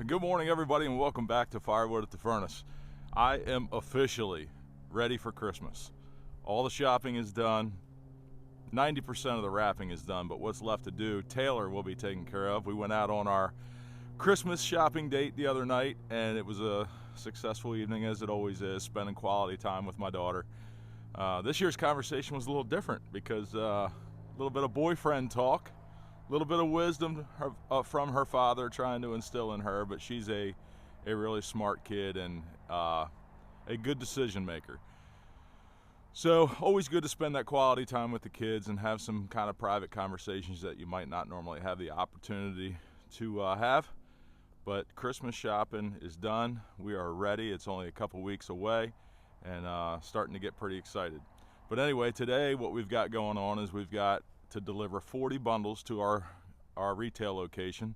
Good morning, everybody, and welcome back to Firewood at the Furnace. I am officially ready for Christmas. All the shopping is done. 90% of the wrapping is done, but what's left to do, Taylor will be taken care of. We went out on our Christmas shopping date the other night, and it was a successful evening, as it always is, spending quality time with my daughter. This year's conversation was a little different because a little bit of boyfriend talk, a little bit of wisdom from her father trying to instill in her, but she's a really smart kid and a good decision maker. So always good to spend that quality time with the kids and have some kind of private conversations that you might not normally have the opportunity to have. But Christmas shopping is done. We are ready. It's only a couple weeks away and starting to get pretty excited. But anyway, today what we've got going on is we've got to deliver 40 bundles to our retail location.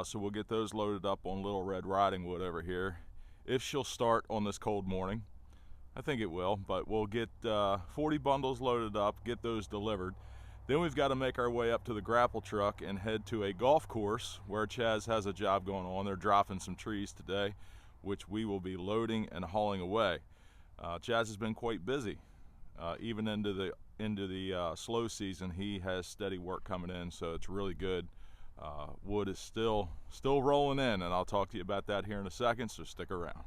So we'll get those loaded up on Little Red Riding Hood over here. If she'll start on this cold morning, I think it will, but we'll get 40 bundles loaded up, get those delivered. Then we've got to make our way up to the grapple truck and head to a golf course where Chaz has a job going on. They're dropping some trees today, which we will be loading and hauling away. Chaz has been quite busy. Even into the slow season, he has steady work coming in, so it's really good. Wood is still rolling in, and I'll talk to you about that here in a second, so stick around.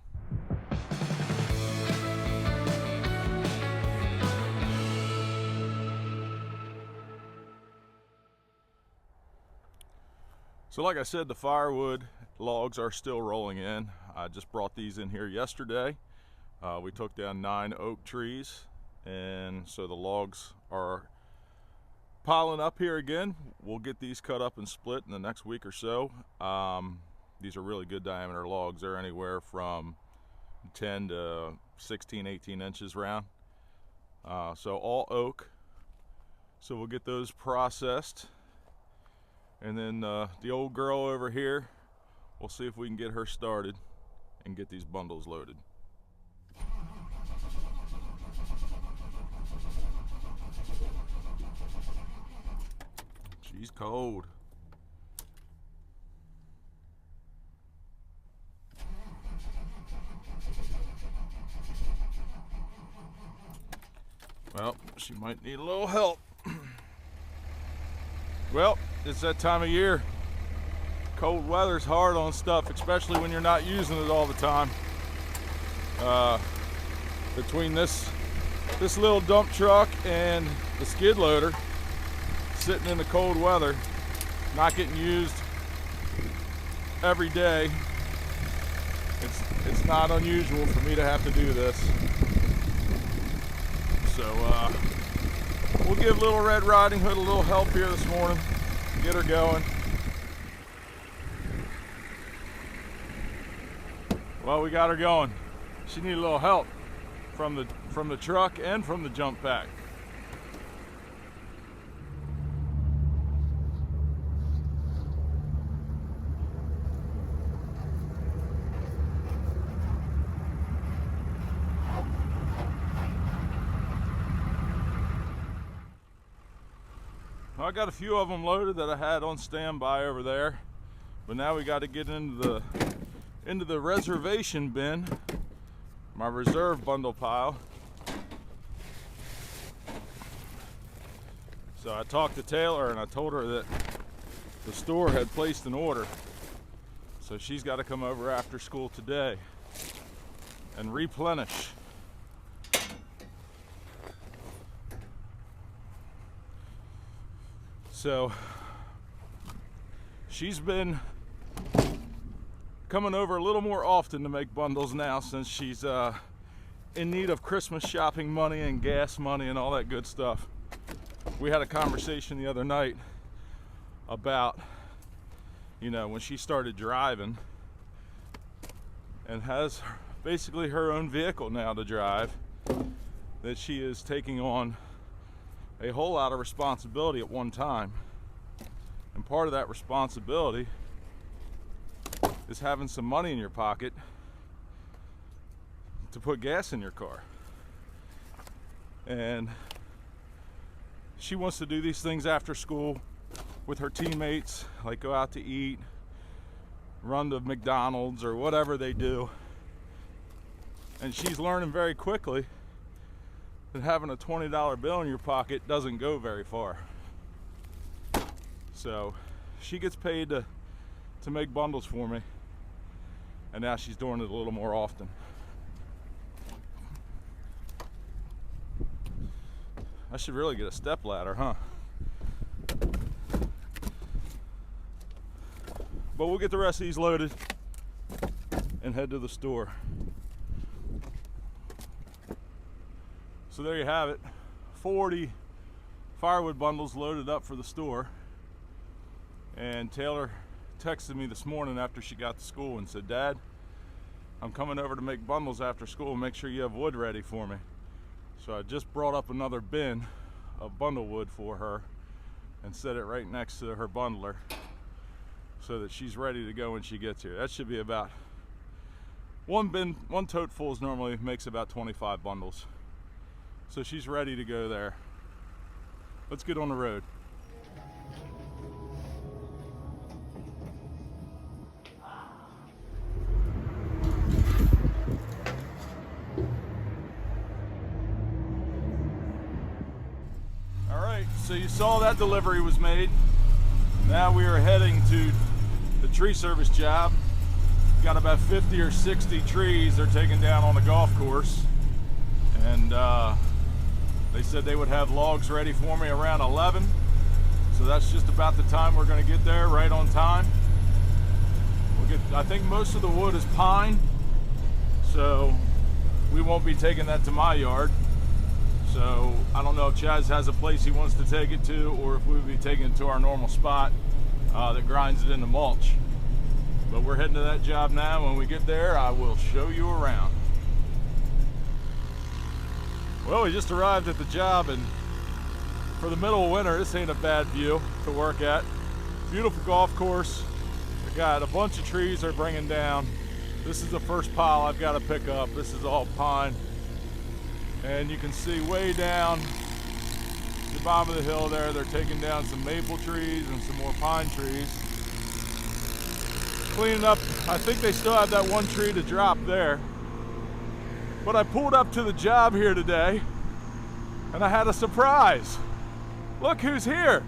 So like I said, the firewood logs are still rolling in. I just brought these in here yesterday. We took down 9 oak trees, and so the logs are piling up here again. We'll get these cut up and split in the next week or so. These are really good diameter logs. They're anywhere from 10 to 16, 18 inches round. So all oak. So we'll get those processed. And then the old girl over here, we'll see if we can get her started and get these bundles loaded. She's cold. Well, she might need a little help. Well, it's that time of year. Cold weather's hard on stuff, especially when you're not using it all the time. Between this little dump truck and the skid loader, sitting in the cold weather, not getting used every day, it's not unusual for me to have to do this. So we'll give Little Red Riding Hood a little help here this morning, get her going. Well, we got her going. She needed a little help from the truck and from the jump pack. I got a few of them loaded that I had on standby over there, but now we got to get into the reservation bin, my reserve bundle pile. So I talked to Taylor and I told her that the store had placed an order, so she's got to come over after school today and replenish. So she's been coming over a little more often to make bundles now since she's in need of Christmas shopping money and gas money and all that good stuff. We had a conversation the other night about, when she started driving and has basically her own vehicle now to drive, that she is taking on a whole lot of responsibility at one time, and part of that responsibility is having some money in your pocket to put gas in your car. And she wants to do these things after school with her teammates, like go out to eat, run to McDonald's or whatever they do. And she's learning very quickly that having a $20 bill in your pocket doesn't go very far. So she gets paid to make bundles for me, and now she's doing it a little more often. I should really get a step ladder, huh? But we'll get the rest of these loaded and head to the store. So there you have it, 40 firewood bundles loaded up for the store. And Taylor texted me this morning after she got to school and said, "Dad, I'm coming over to make bundles after school. Make sure you have wood ready for me." So I just brought up another bin of bundle wood for her and set it right next to her bundler so that she's ready to go when she gets here. That should be about one tote full normally makes about 25 bundles. So she's ready to go there. Let's get on the road. All right, so you saw that delivery was made. Now we are heading to the tree service job. Got about 50 or 60 trees they're taking down on the golf course. And they said they would have logs ready for me around 11. So that's just about the time we're gonna get there, right on time. I think most of the wood is pine, so we won't be taking that to my yard. So I don't know if Chaz has a place he wants to take it to, or if we would be taking it to our normal spot that grinds it into mulch. But we're heading to that job now. When we get there, I will show you around. Well, we just arrived at the job, and for the middle of winter, this ain't a bad view to work at. Beautiful golf course. I got a bunch of trees they're bringing down. This is the first pile I've got to pick up. This is all pine. And you can see way down the bottom of the hill there, they're taking down some maple trees and some more pine trees. Cleaning up, I think they still have that one tree to drop there. But I pulled up to the job here today and I had a surprise. Look who's here.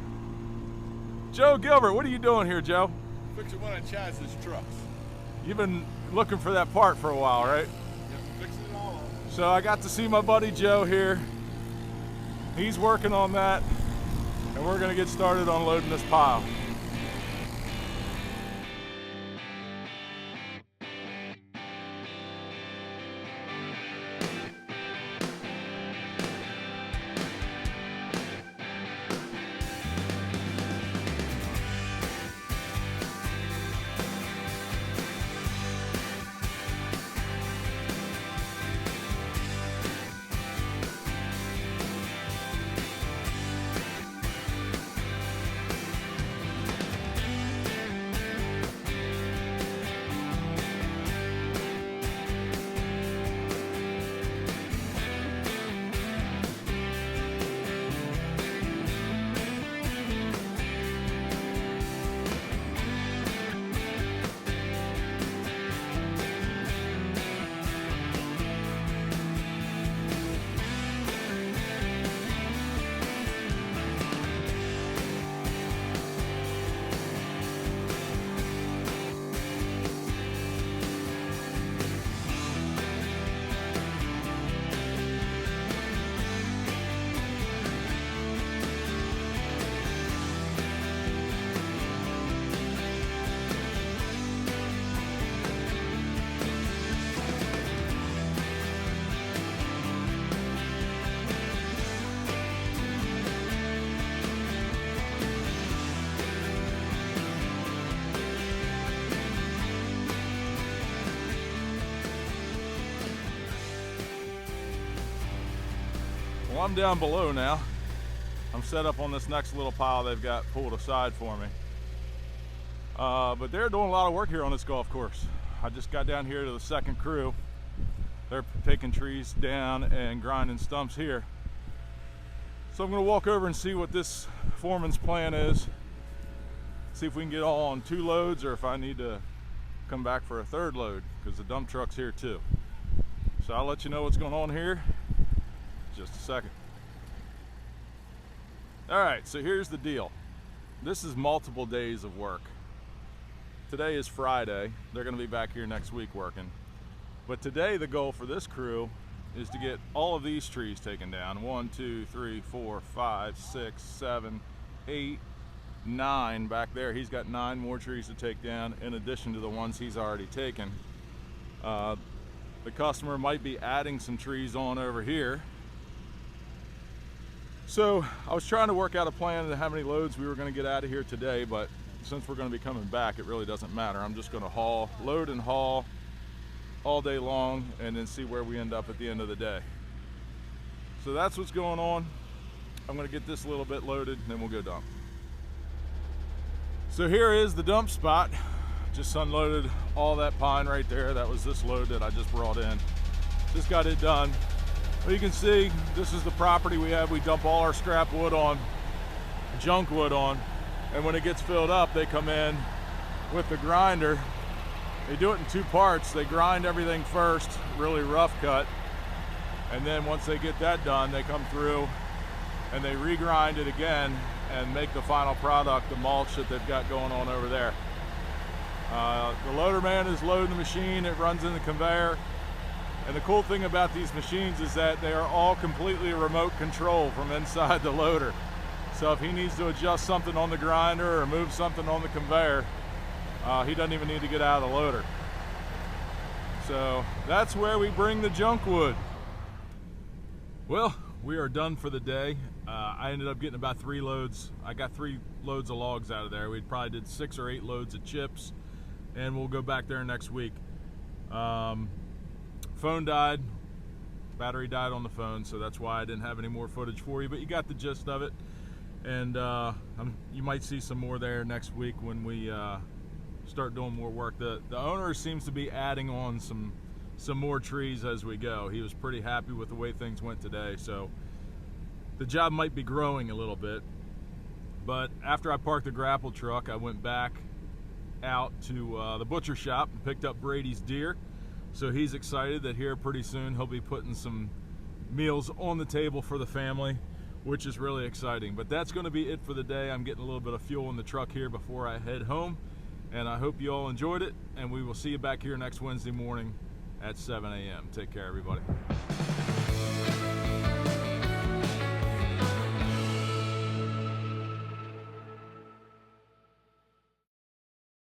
Joe Gilbert. What are you doing here, Joe? Fixing one of Chaz's trucks. You've been looking for that part for a while, right? Yep, fixing it all up. So I got to see my buddy Joe here. He's working on that, and we're gonna get started on loading this pile. Well, I'm down below now. I'm set up on this next little pile they've got pulled aside for me. But they're doing a lot of work here on this golf course. I just got down here to the second crew. They're taking trees down and grinding stumps here. So I'm gonna walk over and see what this foreman's plan is. See if we can get all on 2 loads or if I need to come back for a third load because the dump truck's here too. So I'll let you know what's going on here in just a second. All right, so here's the deal. This is multiple days of work. Today is Friday. They're going to be back here next week working. But today the goal for this crew is to get all of these trees taken down. 1, 2, 3, 4, 5, 6, 7, 8, 9 back there. He's got 9 more trees to take down in addition to the ones he's already taken. The customer might be adding some trees on over here. So I was trying to work out a plan to how many loads we were going to get out of here today, but since we're going to be coming back, it really doesn't matter. I'm just going to load and haul all day long and then see where we end up at the end of the day. So that's what's going on. I'm going to get this a little bit loaded and then we'll go dump. So here is the dump spot. Just unloaded all that pine right there. That was this load that I just brought in. Just got it done. Well, you can see this is the property we have. We dump all our scrap wood on, junk wood on, and when it gets filled up, they come in with the grinder. They do it in 2 parts. They grind everything first, really rough cut, and then once they get that done, they come through and they regrind it again and make the final product, the mulch that they've got going on over there. The loader man is loading the machine. It runs in the conveyor. And the cool thing about these machines is that they are all completely remote control from inside the loader. So if he needs to adjust something on the grinder or move something on the conveyor, he doesn't even need to get out of the loader. So that's where we bring the junk wood. Well, we are done for the day. I ended up getting about 3 loads. I got 3 loads of logs out of there. We probably did 6 or 8 loads of chips, and we'll go back there next week. Phone died, battery died on the phone, so that's why I didn't have any more footage for you, but you got the gist of it. And you might see some more there next week when we start doing more work. The owner seems to be adding on some more trees as we go. He was pretty happy with the way things went today, so the job might be growing a little bit. But after I parked the grapple truck, I went back out to the butcher shop and picked up Brady's deer. So he's excited that here pretty soon he'll be putting some meals on the table for the family, which is really exciting. But that's going to be it for the day. I'm getting a little bit of fuel in the truck here before I head home, and I hope you all enjoyed it, and we will see you back here next Wednesday morning at 7 a.m. Take care, everybody.